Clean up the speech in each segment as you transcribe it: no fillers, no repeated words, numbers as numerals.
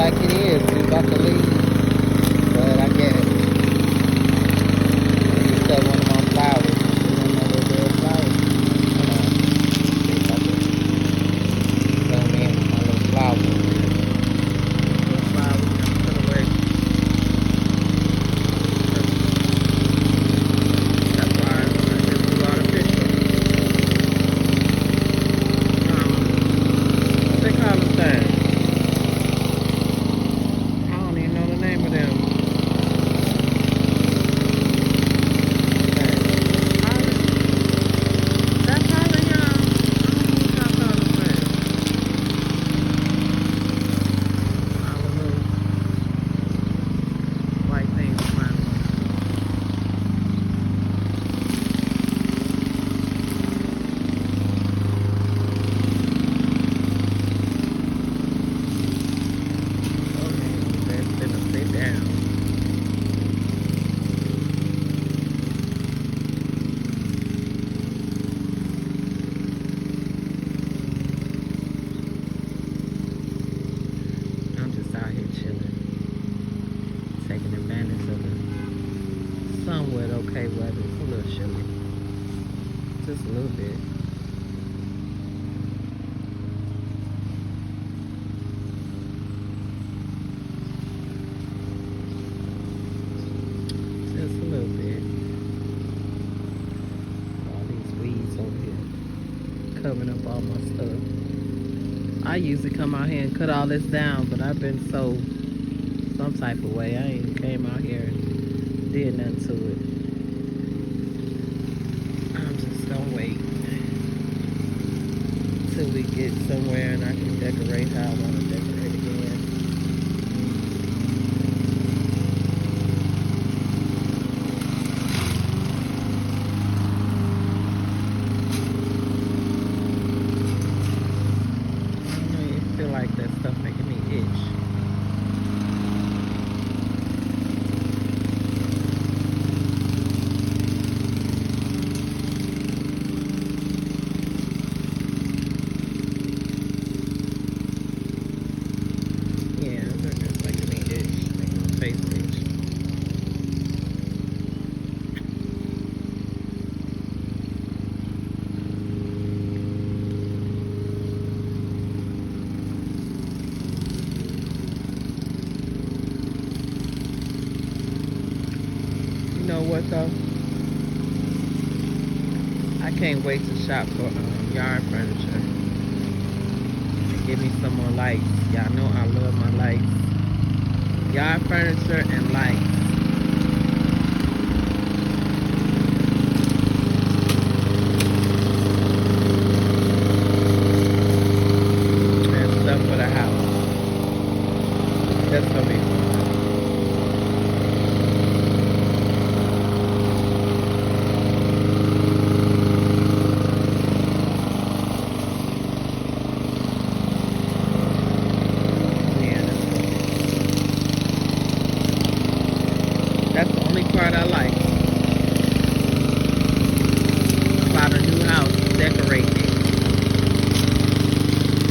like it is. We about to leave, but I guess you said one of my flowers. You don't know where there's flowers. See if I can zoom in with my little flowers. Little flowers, I'm put away. That's why I just blew out a picture. They call them things. I don't even know the name of them. That's pollen, y'all. I don't know what y'all call them things. All the little white things flying around. Okay, that's gonna sit down. I'm just out here chilling, taking advantage of the somewhat okay weather. It's a little chilly, just a little bit. Just a little bit. All these weeds over here covering up all my stuff. I usually come out here and cut all this down, but I've been so some type of way. I ain't came out here and did nothing to it. I'm just gonna wait till we get somewhere and I can decorate how I want to decorate again. I don't know, you feel like that stuff making me itch. Yeah, it's making me itch, making my face itch. You know what though? I can't wait to shop for yard furniture. Give me some more lights. Y'all know I love my lights. Yard furniture and lights. And stuff for the house. That's gonna be fun. Yeah, that's the only part I like about a new house, decorating it.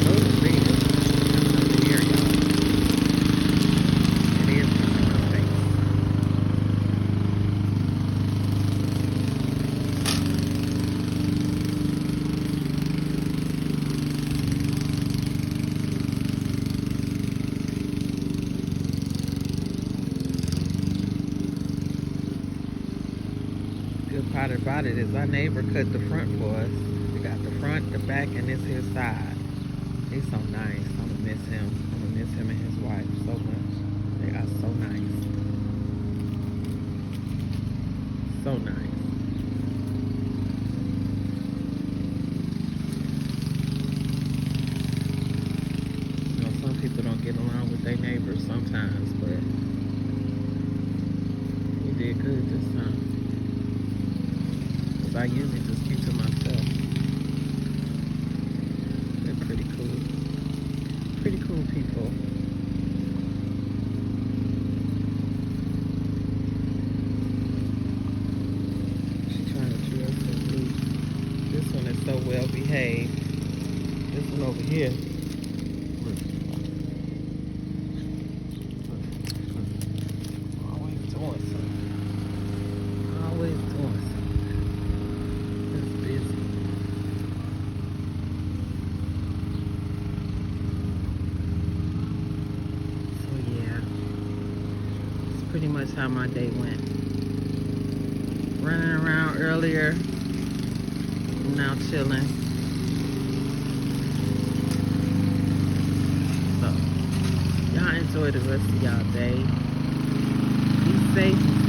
Oh, see, it's here, y'all. It is coming in my face. Good part about it is our neighbor cut the front for us. We got the front, the back, and this here side. He's so nice. I'm gonna miss him. I'm gonna miss him and his wife so much. They are so nice. So nice. You know, some people don't get along with their neighbors sometimes, but he did good this time. Because I usually just keep to myself. They're pretty cool. Pretty cool people. She's trying to drill some loose. This one is so well behaved. This one over here. pretty much how my day went. Running around earlier, now chilling. So, y'all enjoy the rest of y'all day. Be safe.